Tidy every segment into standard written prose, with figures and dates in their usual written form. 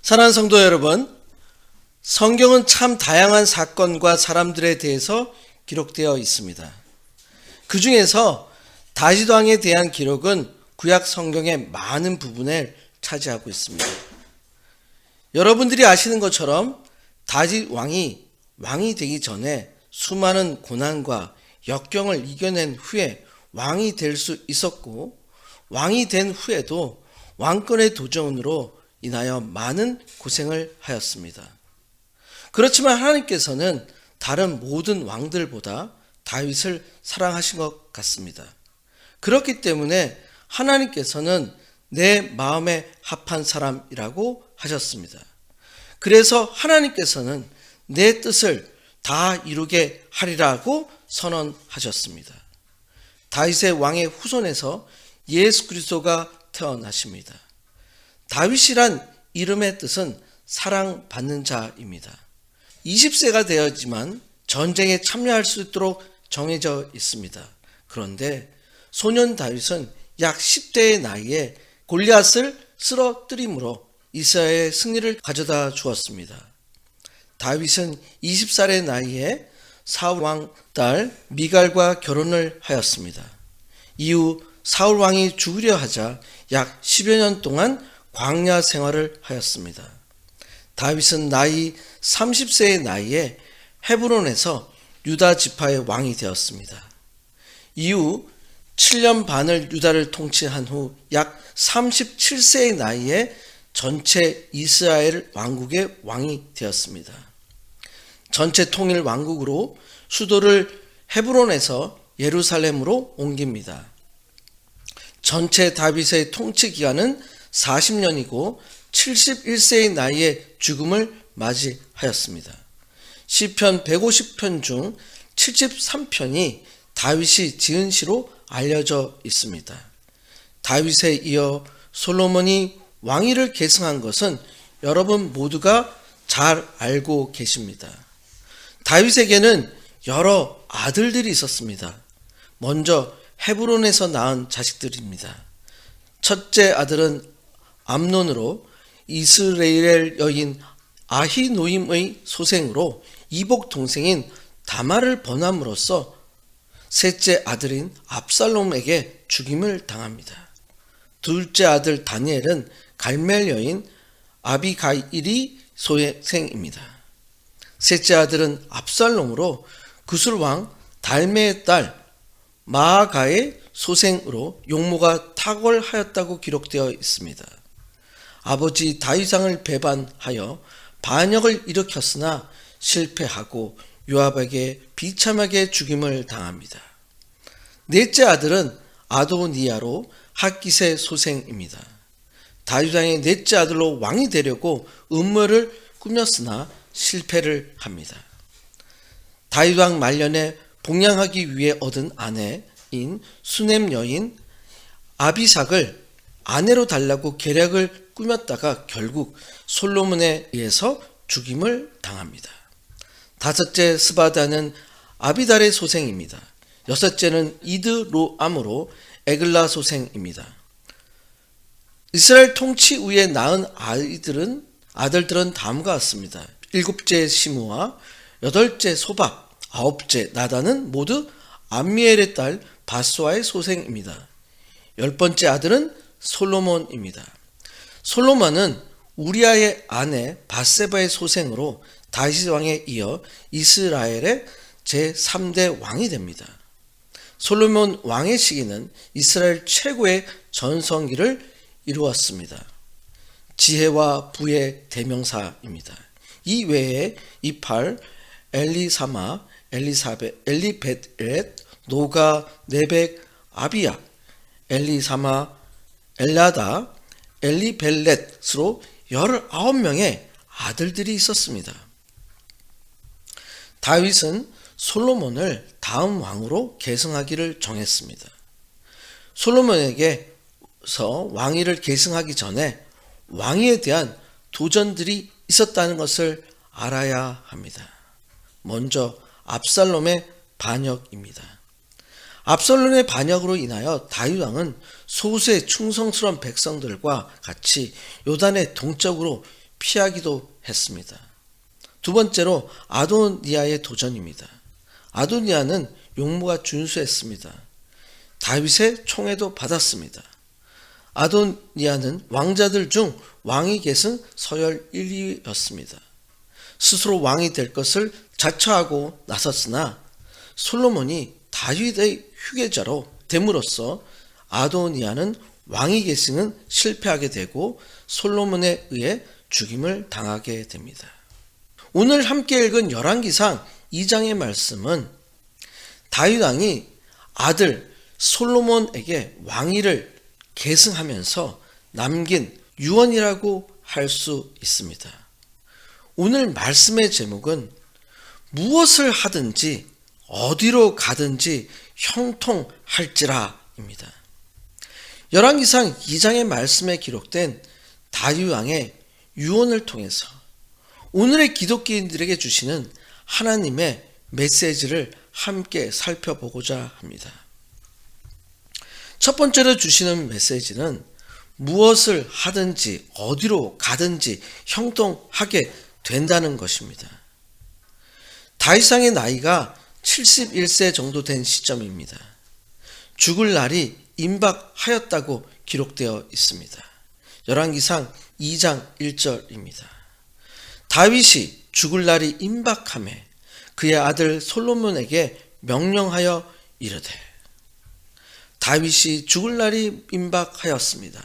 사랑하는 성도 여러분, 성경은 참 다양한 사건과 사람들에 대해서 기록되어 있습니다. 그 중에서 다윗 왕에 대한 기록은 구약 성경의 많은 부분을 차지하고 있습니다. 여러분들이 아시는 것처럼 다윗 왕이 되기 전에 수많은 고난과 역경을 이겨낸 후에 왕이 될 수 있었고, 왕이 된 후에도 왕권의 도전으로 인하여 많은 고생을 하였습니다. 그렇지만 하나님께서는 다른 모든 왕들보다 다윗을 사랑하신 것 같습니다. 그렇기 때문에 하나님께서는 내 마음에 합한 사람이라고 하셨습니다. 그래서 하나님께서는 내 뜻을 다 이루게 하리라고 선언하셨습니다. 다윗의 왕의 후손에서 예수 그리스도가 태어나십니다. 다윗이란 이름의 뜻은 사랑받는 자입니다. 20세가 되었지만 전쟁에 참여할 수 있도록 정해져 있습니다. 그런데 소년 다윗은 약 10대의 나이에 골리앗을 쓰러뜨림으로 이스라엘의 승리를 가져다 주었습니다. 다윗은 20살의 나이에 사울 왕 딸 미갈과 결혼을 하였습니다. 이후 사울 왕이 죽으려 하자 약 10여 년 동안 광야 생활을 하였습니다. 다윗은 나이 30세의 나이에 헤브론에서 유다 지파의 왕이 되었습니다. 이후 7년 반을 유다를 통치한 후 약 37세의 나이에 전체 이스라엘 왕국의 왕이 되었습니다. 전체 통일 왕국으로 수도를 헤브론에서 예루살렘으로 옮깁니다. 전체 다윗의 통치 기간은 40년이고 71세의 나이에 죽음을 맞이하였습니다. 시편 150편 중 73편이 다윗이 지은 시로 알려져 있습니다. 다윗에 이어 솔로몬이 왕위를 계승한 것은 여러분 모두가 잘 알고 계십니다. 다윗에게는 여러 아들들이 있었습니다. 먼저 헤브론에서 낳은 자식들입니다. 첫째 아들은 암논으로 이스라엘 여인 아히노임의 소생으로 이복 동생인 다말을 번함으로써 셋째 아들인 압살롬에게 죽임을 당합니다. 둘째 아들 다니엘은 갈멜 여인 아비가일이 소생입니다. 셋째 아들은 압살롬으로 구술왕 달메의 딸 마아가의 소생으로 용모가 탁월하였다고 기록되어 있습니다. 아버지 다윗왕을 배반하여 반역을 일으켰으나 실패하고 요압에게 비참하게 죽임을 당합니다. 넷째 아들은 아도니아로 핫깃의 소생입니다. 다윗왕의 넷째 아들로 왕이 되려고 음모를 꾸몄으나 실패를 합니다. 다윗왕 말년에 복양하기 위해 얻은 아내인 수넴 여인 아비삭을 아내로 달라고 계략을 꾸몄다가 결국 솔로몬에 의해서 죽임을 당합니다. 다섯째 스바다는 아비달의 소생입니다. 여섯째는 이드로암으로 에글라 소생입니다. 이스라엘 통치 후에 낳은 아들들은 다음과 같습니다. 일곱째 시므아, 여덟째 소박, 아홉째 나단은 모두 암미엘의 딸 바스와의 소생입니다. 열 번째 아들은 솔로몬입니다. 솔로몬은 우리아의 아내 바세바의 소생으로 다윗 왕에 이어 이스라엘의 제3대 왕이 됩니다. 솔로몬 왕의 시기는 이스라엘 최고의 전성기를 이루었습니다. 지혜와 부의 대명사입니다. 이 외에 이팔, 엘리사마, 엘리베렛, 노가, 네벡, 아비야, 엘리사마, 엘라다, 엘리벨렛으로 19명의 아들들이 있었습니다. 다윗은 솔로몬을 다음 왕으로 계승하기를 정했습니다. 솔로몬에게서 왕위를 계승하기 전에 왕위에 대한 도전들이 있었다는 것을 알아야 합니다. 먼저 압살롬의 반역입니다. 압살롬의 반역으로 인하여 다윗 왕은 소수의 충성스러운 백성들과 같이 요단의 동쪽으로 피하기도 했습니다. 두 번째로 아도니아의 도전입니다. 아도니아는 용모가 준수했습니다. 다윗의 총애도 받았습니다. 아도니아는 왕자들 중 왕위 계승 서열 1위였습니다. 스스로 왕이 될 것을 자처하고 나섰으나 솔로몬이 다윗의 후계자로 됨으로써 아도니아는 왕위 계승은 실패하게 되고 솔로몬에 의해 죽임을 당하게 됩니다. 오늘 함께 읽은 열왕기상 2장의 말씀은 다윗 왕이 아들 솔로몬에게 왕위를 계승하면서 남긴 유언이라고 할 수 있습니다. 오늘 말씀의 제목은 무엇을 하든지 어디로 가든지 형통할지라입니다. 열왕기상 2장의 말씀에 기록된 다윗 왕의 유언을 통해서 오늘의 기독교인들에게 주시는 하나님의 메시지를 함께 살펴보고자 합니다. 첫 번째로 주시는 메시지는 무엇을 하든지 어디로 가든지 형통하게 된다는 것입니다. 다윗왕의 나이가 71세 정도 된 시점입니다. 죽을 날이 임박하였다고 기록되어 있습니다. 열왕기상 2장 1절입니다. 다윗이 죽을 날이 임박하매 그의 아들 솔로몬에게 명령하여 이르되, 다윗이 죽을 날이 임박하였습니다.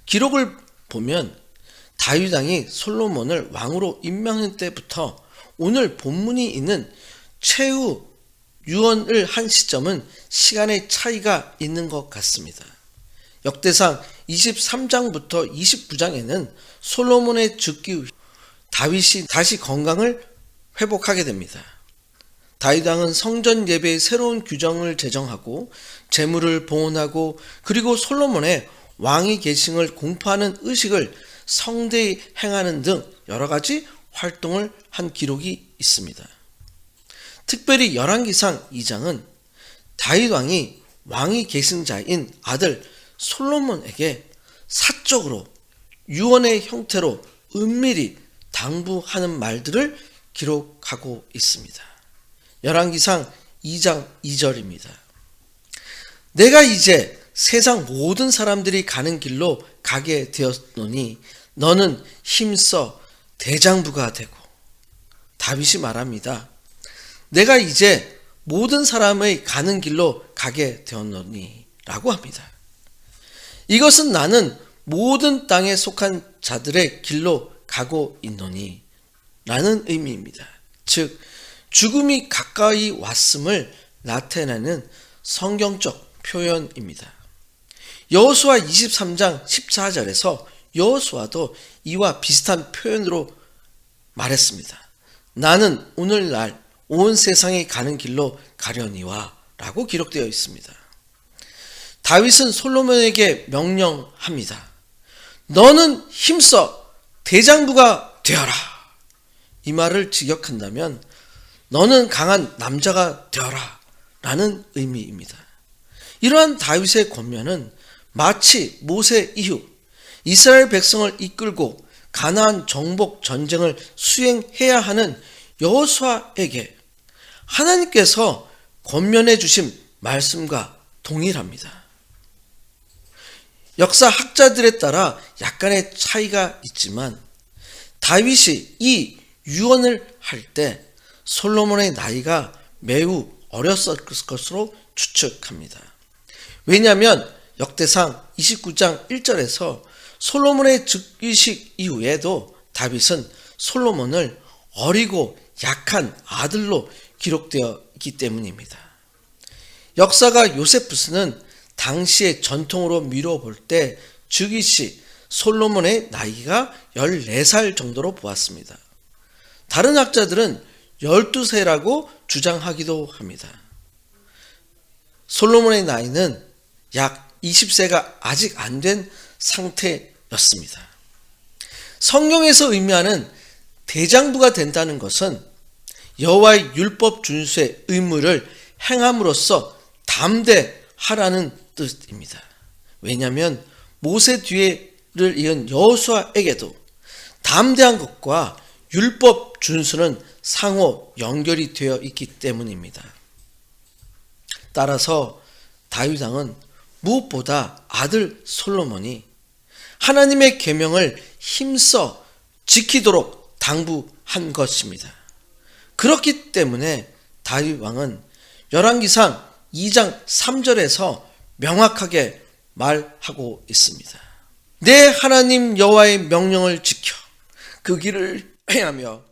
기록을 보면 다윗 왕이 솔로몬을 왕으로 임명한 때부터 오늘 본문이 있는 최후 유언을 한 시점은 시간의 차이가 있는 것 같습니다. 역대상 23장부터 29장에는 솔로몬의 죽기 후 다윗이 다시 건강을 회복하게 됩니다. 다윗 왕은 성전 예배의 새로운 규정을 제정하고 제물을 봉헌하고 그리고 솔로몬의 왕위 계승을 공포하는 의식을 성대히 행하는 등 여러 가지 활동을 한 기록이 있습니다. 특별히 열왕기상 2장은 다윗 왕이 왕위 계승자인 아들 솔로몬에게 사적으로 유언의 형태로 은밀히 당부하는 말들을 기록하고 있습니다. 열왕기상 2장 2절입니다. 내가 이제 세상 모든 사람들이 가는 길로 가게 되었노니 너는 힘써 대장부가 되고, 다윗이 말합니다. 내가 이제 모든 사람의 가는 길로 가게 되었노니 라고 합니다. 이것은 나는 모든 땅에 속한 자들의 길로 가고 있노니 라는 의미입니다. 즉 죽음이 가까이 왔음을 나타내는 성경적 표현입니다. 여호수아 23장 14절에서 여호수아도 이와 비슷한 표현으로 말했습니다. 나는 오늘날 온 세상이 가는 길로 가려니와 라고 기록되어 있습니다. 다윗은 솔로몬에게 명령합니다. 너는 힘써 대장부가 되어라. 이 말을 직역한다면 너는 강한 남자가 되어라 라는 의미입니다. 이러한 다윗의 권면은 마치 모세 이후 이스라엘 백성을 이끌고 가나안 정복 전쟁을 수행해야 하는 여호수아에게 하나님께서 권면해 주신 말씀과 동일합니다. 역사 학자들에 따라 약간의 차이가 있지만 다윗이 이 유언을 할 때 솔로몬의 나이가 매우 어렸을 것으로 추측합니다. 왜냐하면 역대상 29장 1절에서 솔로몬의 즉위식 이후에도 다윗은 솔로몬을 어리고 약한 아들로 기록되어 있기 때문입니다. 역사가 요세푸스는 당시의 전통으로 미뤄볼 때 즉위시 솔로몬의 나이가 14살 정도로 보았습니다. 다른 학자들은 12세라고 주장하기도 합니다. 솔로몬의 나이는 약 20세가 아직 안 된 상태였습니다. 성경에서 의미하는 대장부가 된다는 것은 여호와의 율법 준수의 의무를 행함으로써 담대하라는 뜻입니다. 왜냐하면 모세 뒤를 이은 여호수아에게도 담대한 것과 율법 준수는 상호 연결이 되어 있기 때문입니다. 따라서 다윗 왕은 무엇보다 아들 솔로몬이 하나님의 계명을 힘써 지키도록 당부한 것입니다. 그렇기 때문에 다윗 왕은 열왕기상 2장 3절에서 명확하게 말하고 있습니다. 내 하나님 여호와의 명령을 지켜 그 길을 행하며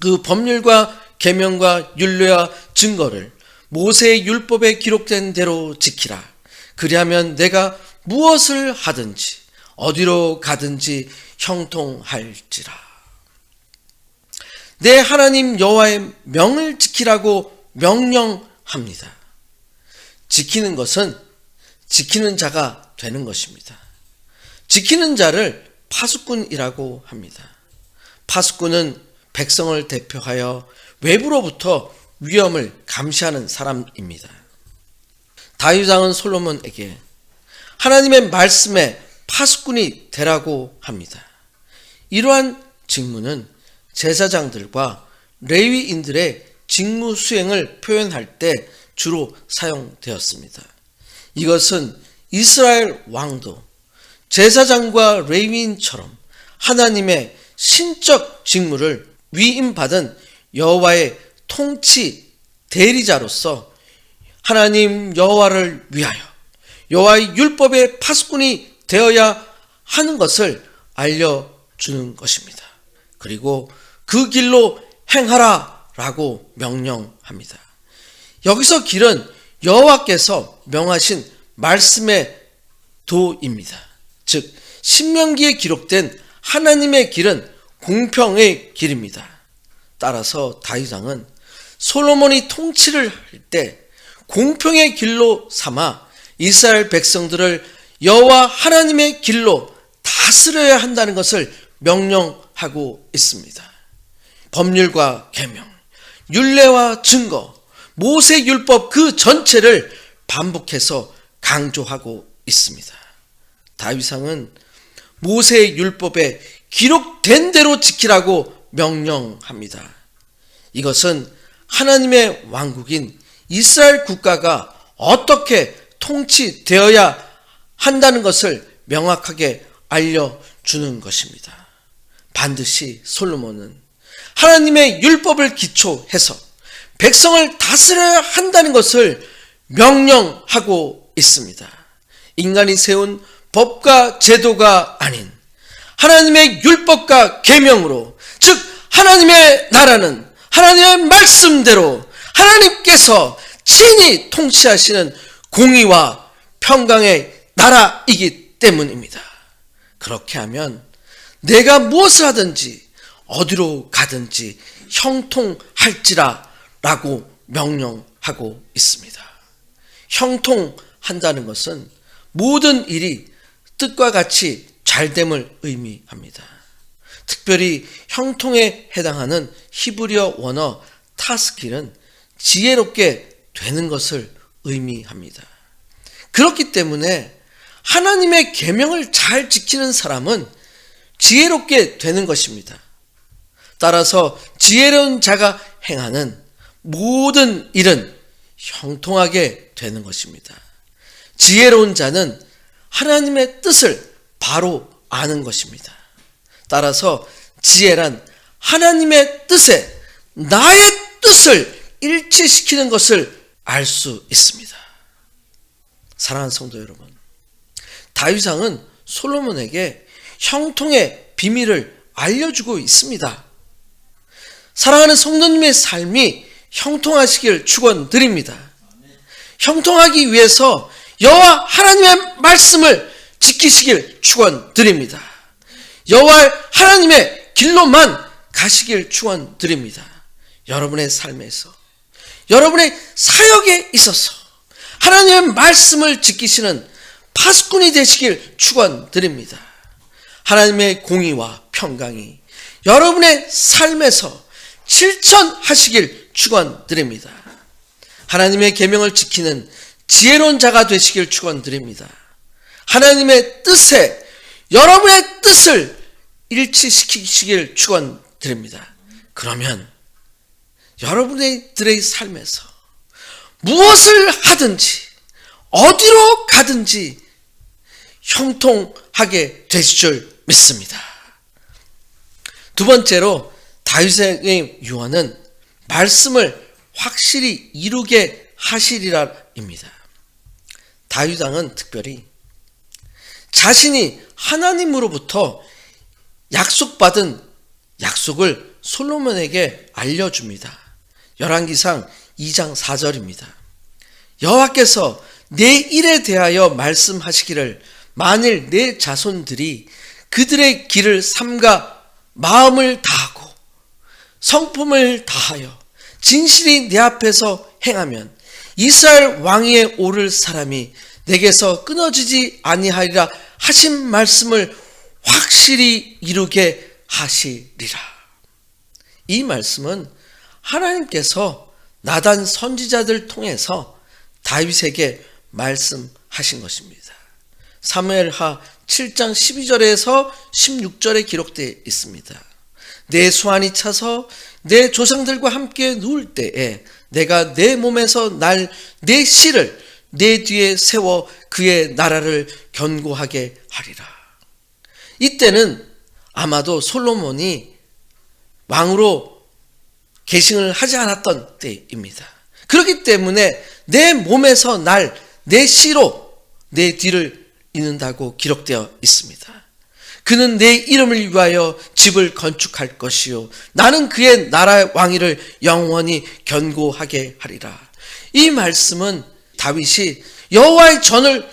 그 법률과 계명과 율례와 증거를 모세의 율법에 기록된 대로 지키라. 그리하면 내가 무엇을 하든지 어디로 가든지 형통할지라. 내 하나님 여호와의 명을 지키라고 명령합니다. 지키는 것은 지키는 자가 되는 것입니다. 지키는 자를 파수꾼이라고 합니다. 파수꾼은 백성을 대표하여 외부로부터 위험을 감시하는 사람입니다. 다윗 왕은 솔로몬에게 하나님의 말씀에 파수꾼이 되라고 합니다. 이러한 직무는 제사장들과 레위인들의 직무 수행을 표현할 때 주로 사용되었습니다. 이것은 이스라엘 왕도 제사장과 레위인처럼 하나님의 신적 직무를 위임받은 여호와의 통치 대리자로서 하나님 여호와를 위하여 여호와의 율법의 파수꾼이 되어야 하는 것을 알려주는 것입니다. 그리고 그 길로 행하라 라고 명령합니다. 여기서 길은 여호와께서 명하신 말씀의 도입니다. 즉 신명기에 기록된 하나님의 길은 공평의 길입니다. 따라서 다윗 왕은 솔로몬이 통치를 할 때 공평의 길로 삼아 이스라엘 백성들을 여호와 하나님의 길로 다스려야 한다는 것을 명령하고 있습니다. 법률과 계명, 율례와 증거, 모세 율법 그 전체를 반복해서 강조하고 있습니다. 다윗 왕은 모세 율법에 기록된 대로 지키라고 명령합니다. 이것은 하나님의 왕국인 이스라엘 국가가 어떻게 통치되어야 한다는 것을 명확하게 알려주는 것입니다. 반드시 솔로몬은 하나님의 율법을 기초해서 백성을 다스려야 한다는 것을 명령하고 있습니다. 인간이 세운 법과 제도가 아닌 하나님의 율법과 계명으로, 즉 하나님의 나라는 하나님의 말씀대로 하나님께서 친히 통치하시는 공의와 평강의 나라이기 때문입니다. 그렇게 하면 내가 무엇을 하든지 어디로 가든지 형통할지라 라고 명령하고 있습니다. 형통한다는 것은 모든 일이 뜻과 같이 잘됨을 의미합니다. 특별히 형통에 해당하는 히브리어 원어 타스킬은 지혜롭게 되는 것을 의미합니다. 그렇기 때문에 하나님의 계명을 잘 지키는 사람은 지혜롭게 되는 것입니다. 따라서 지혜로운 자가 행하는 모든 일은 형통하게 되는 것입니다. 지혜로운 자는 하나님의 뜻을 바로 아는 것입니다. 따라서 지혜란 하나님의 뜻에 나의 뜻을 일치시키는 것을 알 수 있습니다. 사랑하는 성도 여러분, 다윗 왕은 솔로몬에게 형통의 비밀을 알려주고 있습니다. 사랑하는 성도님의 삶이 형통하시길 축원드립니다. 형통하기 위해서 여호와 하나님의 말씀을 지키시길 축원드립니다. 여호와 하나님의 길로만 가시길 축원드립니다. 여러분의 삶에서, 여러분의 사역에 있어서 하나님의 말씀을 지키시는 파수꾼이 되시길 축원드립니다. 하나님의 공의와 평강이 여러분의 삶에서 실천하시길 축원드립니다. 하나님의 계명을 지키는 지혜로운 자가 되시길 축원드립니다. 하나님의 뜻에 여러분의 뜻을 일치시키시길 축원드립니다. 그러면 여러분들의 삶에서 무엇을 하든지 어디로 가든지 형통하게 되실 줄 믿습니다. 두 번째로 다윗의 유언은 말씀을 확실히 이루게 하시리라입니다. 다윗 왕은 특별히 자신이 하나님으로부터 약속받은 약속을 솔로몬에게 알려줍니다. 열왕기상 2장 4절입니다. 여호와께서 내 일에 대하여 말씀하시기를 만일 내 자손들이 그들의 길을 삼가 마음을 다하고 성품을 다하여 진실이 내 앞에서 행하면 이스라엘 왕위에 오를 사람이 내게서 끊어지지 아니하리라 하신 말씀을 확실히 이루게 하시리라. 이 말씀은 하나님께서 나단 선지자들 통해서 다윗에게 말씀하신 것입니다. 사무엘하 7장 12절에서 16절에 기록되어 있습니다. 내 수완이 차서 내 조상들과 함께 누울 때에 내가 내 몸에서 날 내 씨를 내 뒤에 세워 그의 나라를 견고하게 하리라. 이때는 아마도 솔로몬이 왕으로 계승을 하지 않았던 때입니다. 그렇기 때문에 내 몸에서 날 내 씨로 내 뒤를 잇는다고 기록되어 있습니다. 그는 내 이름을 위하여 집을 건축할 것이요 나는 그의 나라의 왕위를 영원히 견고하게 하리라. 이 말씀은 다윗이 여호와의 전을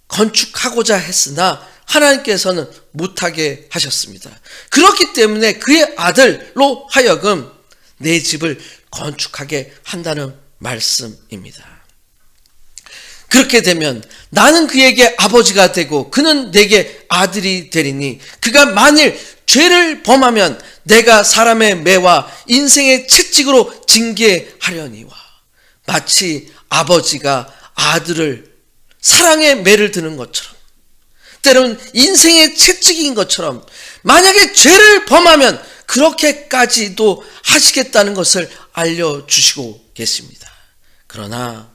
건축하고자 했으나 하나님께서는 못하게 하셨습니다. 그렇기 때문에 그의 아들로 하여금 내 집을 건축하게 한다는 말씀입니다. 그렇게 되면 나는 그에게 아버지가 되고 그는 내게 아들이 되리니 그가 만일 죄를 범하면 내가 사람의 매와 인생의 채찍으로 징계하려니와. 마치 아버지가 아들을 사랑의 매를 드는 것처럼 때로는 인생의 채찍인 것처럼 만약에 죄를 범하면 그렇게까지도 하시겠다는 것을 알려주시고 계십니다. 그러나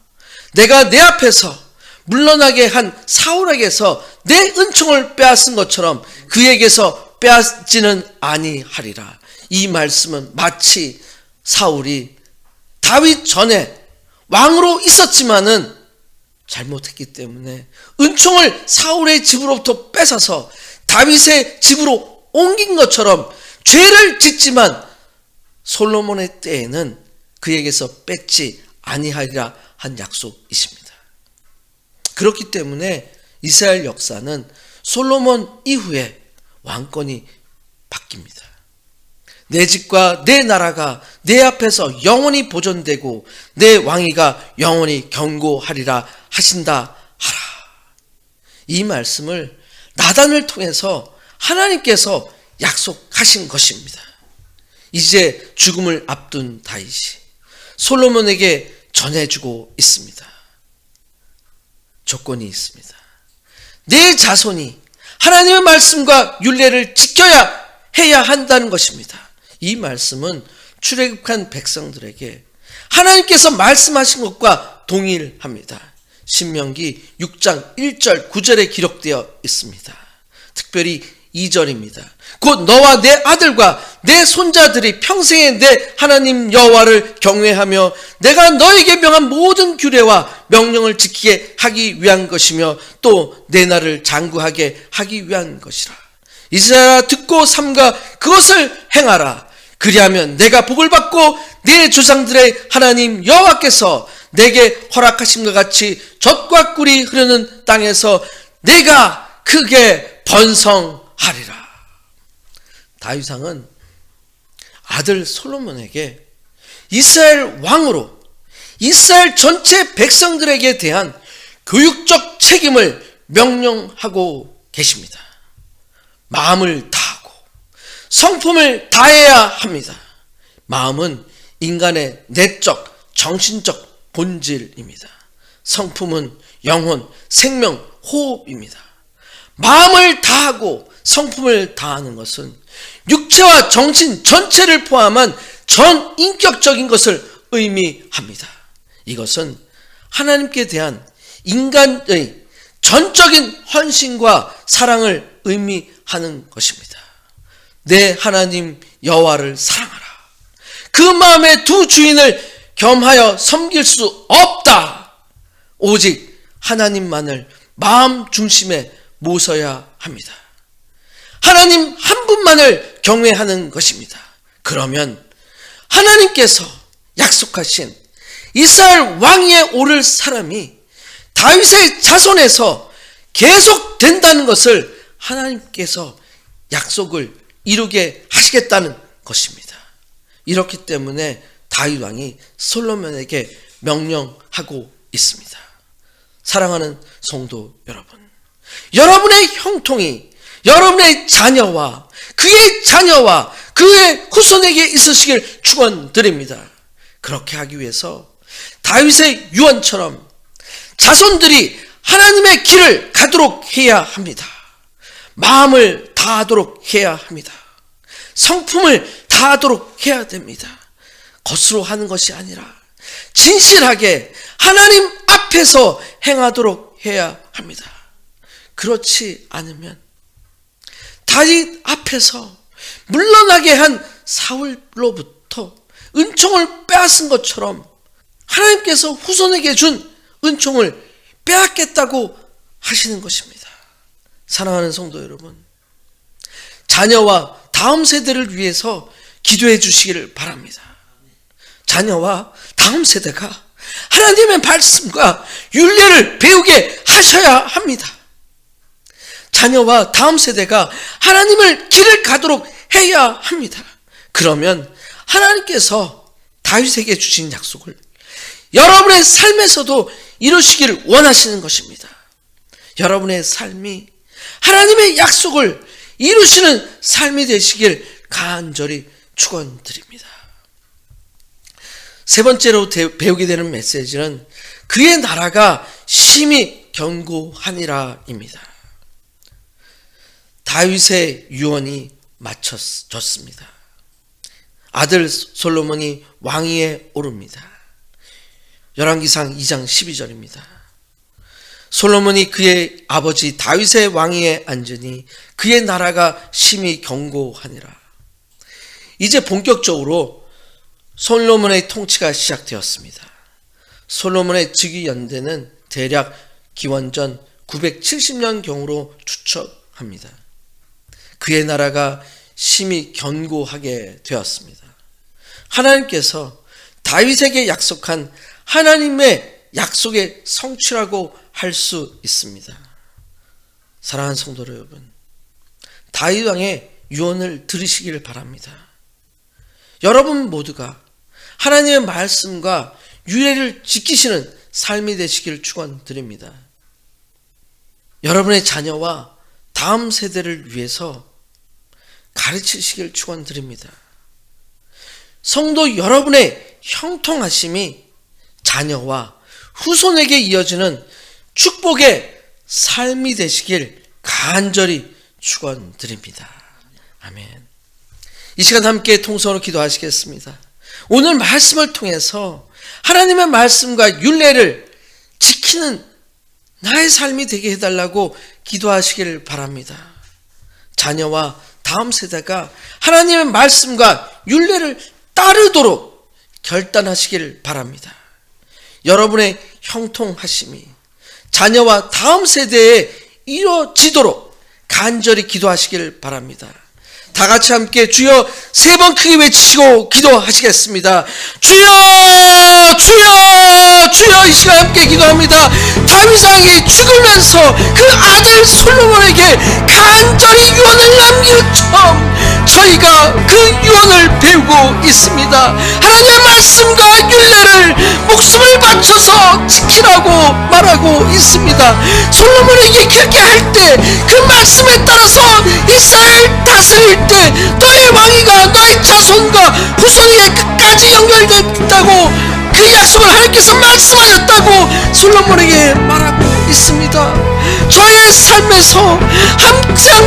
내가 내 앞에서 물러나게 한 사울에게서 내 은총을 빼앗은 것처럼 그에게서 빼앗지는 아니하리라. 이 말씀은 마치 사울이 다윗 전에 왕으로 있었지만은 잘못했기 때문에 은총을 사울의 집으로부터 뺏어서 다윗의 집으로 옮긴 것처럼 죄를 짓지만 솔로몬의 때에는 그에게서 뺏지 아니하리라 한 약속이십니다. 그렇기 때문에 이스라엘 역사는 솔로몬 이후에 왕권이 바뀝니다. 내 집과 내 나라가 내 앞에서 영원히 보존되고 내 왕위가 영원히 견고하리라 하신다 하라. 이 말씀을 나단을 통해서 하나님께서 약속하신 것입니다. 이제 죽음을 앞둔 다윗이 솔로몬에게 전해주고 있습니다. 조건이 있습니다. 내 자손이 하나님의 말씀과 율례를 지켜야 해야 한다는 것입니다. 이 말씀은 출애굽한 백성들에게 하나님께서 말씀하신 것과 동일합니다. 신명기 6장 1절 9절에 기록되어 있습니다. 특별히 2절입니다. 곧 너와 내 아들과 내 손자들이 평생에 내 하나님 여호와를 경외하며 내가 너에게 명한 모든 규례와 명령을 지키게 하기 위한 것이며 또 내 나라를 장구하게 하기 위한 것이라. 이스라엘아 듣고 삼가 그것을 행하라. 그리하면 내가 복을 받고 내 조상들의 하나님 여호와께서 내게 허락하신 것 같이 젖과 꿀이 흐르는 땅에서 내가 크게 번성하리라. 다윗 왕은 아들 솔로몬에게 이스라엘 왕으로 이스라엘 전체 백성들에게 대한 교육적 책임을 명령하고 계십니다. 마음을 다하고 성품을 다해야 합니다. 마음은 인간의 내적, 정신적 본질입니다. 성품은 영혼, 생명, 호흡입니다. 마음을 다하고 성품을 다하는 것은 육체와 정신 전체를 포함한 전 인격적인 것을 의미합니다. 이것은 하나님께 대한 인간의 전적인 헌신과 사랑을 의미하는 것입니다. 내 하나님 여호와를 사랑하라. 그 마음의 두 주인을 겸하여 섬길 수 없다. 오직 하나님만을 마음 중심에 모셔야 합니다. 하나님 한 분만을 경외하는 것입니다. 그러면 하나님께서 약속하신 이스라엘 왕위에 오를 사람이 다윗의 자손에서 계속 된다는 것을 하나님께서 약속을 이루게 하시겠다는 것입니다. 이렇기 때문에 다윗 왕이 솔로몬에게 명령하고 있습니다. 사랑하는 성도 여러분, 여러분의 형통이 여러분의 자녀와 그의 후손에게 있으시길 축원드립니다. 그렇게 하기 위해서 다윗의 유언처럼 자손들이 하나님의 길을 가도록 해야 합니다. 마음을 다하도록 해야 합니다. 성품을 다하도록 해야 됩니다. 겉으로 하는 것이 아니라 진실하게 하나님 앞에서 행하도록 해야 합니다. 그렇지 않으면 다윗 앞에서 물러나게 한 사울로부터 은총을 빼앗은 것처럼 하나님께서 후손에게 준 은총을 빼앗겠다고 하시는 것입니다. 사랑하는 성도 여러분, 자녀와 다음 세대를 위해서 기도해 주시기를 바랍니다. 자녀와 다음 세대가 하나님의 말씀과 율례를 배우게 하셔야 합니다. 자녀와 다음 세대가 하나님을 길을 가도록 해야 합니다. 그러면 하나님께서 다윗에게 주신 약속을 여러분의 삶에서도 이루시기를 원하시는 것입니다. 여러분의 삶이 하나님의 약속을 이루시는 삶이 되시길 간절히 축원드립니다. 세 번째로 배우게 되는 메시지는 그의 나라가 심히 견고하니라입니다. 다윗의 유언이 마쳐졌습니다. 아들 솔로몬이 왕위에 오릅니다. 열왕기상 2장 12절입니다. 솔로몬이 그의 아버지 다윗의 왕위에 앉으니 그의 나라가 심히 견고하니라. 이제 본격적으로 솔로몬의 통치가 시작되었습니다. 솔로몬의 즉위 연대는 대략 기원전 970년경으로 추측합니다. 그의 나라가 심히 견고하게 되었습니다. 하나님께서 다윗에게 약속한 하나님의 약속의 성취라고 할 수 있습니다. 사랑하는 성도 여러분, 다윗 왕의 유언을 들으시기를 바랍니다. 여러분 모두가 하나님의 말씀과 율례를 지키시는 삶이 되시기를 축원드립니다. 여러분의 자녀와 다음 세대를 위해서 가르치시길 축원드립니다. 성도 여러분의 형통하심이 자녀와 후손에게 이어지는 축복의 삶이 되시길 간절히 축원드립니다. 아멘. 이 시간 함께 통성으로 기도하시겠습니다. 오늘 말씀을 통해서 하나님의 말씀과 율례를 지키는 나의 삶이 되게 해달라고 기도하시길 바랍니다. 자녀와 다음 세대가 하나님의 말씀과 율례를 따르도록 결단하시길 바랍니다. 여러분의 형통하심이 자녀와 다음 세대에 이루어지도록 간절히 기도하시길 바랍니다. 다 같이 함께 주여 세 번 크게 외치시고 기도하시겠습니다. 주여 주여 주여. 이 시간 함께 기도합니다. 다윗 왕이 죽으면서 그 아들 솔로몬에게 간절히 유언을 남길 처음 저희가 그 유언을 배우고 있습니다. 하나님의 말씀과 율례를 목숨을 바쳐서 지키라고 말하고 있습니다. 솔로몬에게 그렇게 할 때 그 말씀에 따라서 이스라엘 다스릴 때 너의 왕위가 너의 자손과 후손에게 끝까지 연결됐다고 그 약속을 하나님께서 말씀하셨다고 솔로몬에게 말하고 있습니다. 원합니다. 저의 삶에서 항상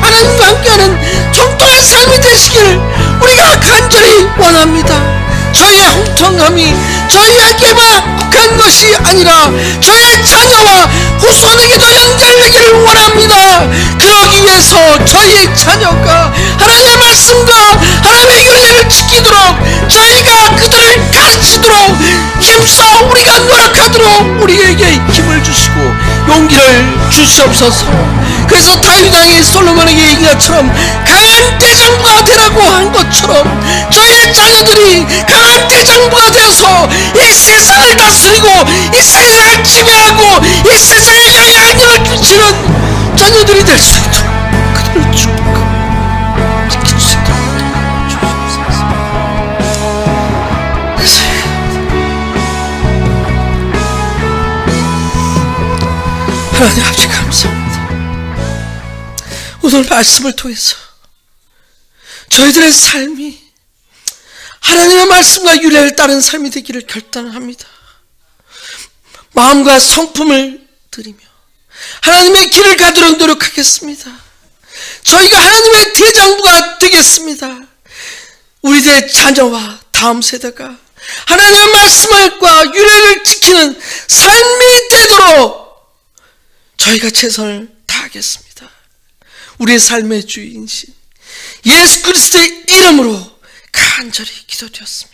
하나님과 함께하는 정통한 삶이 되시길 우리가 간절히 원합니다. 저의 형통함이 저희에게만 국한 것이 아니라 저의 자녀와 후손에게도 연결되기를 원합니다. 그러기 위해서 저희 자녀가 하나님의 말씀과 하나님의 윤리를 지키도록 저희가 그들을 가르치도록 힘써 우리가 노력하도록 우리에게 힘을 주시고 용기를 주시옵소서. 그래서 다윗 왕이 솔로몬에게 얘기한 것처럼 강한 대장부가 되라고 한 것처럼 저희의 자녀들이 강한 대장부가 되어서 이 세상을 다스리고 이 세상을 지배하고 이 세상에 영향력을 끼치는 자녀들이 될 수 있도록 그들을 축복하고 지킬 수 있도록 주시옵소서. 하나님 아버지 감사합니다. 오늘 말씀을 통해서 저희들의 삶이 하나님의 말씀과 윤례를 따른 삶이 되기를 결단합니다. 마음과 성품을 드리며 하나님의 길을 가도록 노력하겠습니다. 저희가 하나님의 대장부가 되겠습니다. 우리들의 자녀와 다음 세대가 하나님의 말씀과 윤례를 지키는 삶이 되도록 저희가 최선을 다하겠습니다. 우리의 삶의 주인이신 예수 그리스도의 이름으로 간절히 기도드렸습니다.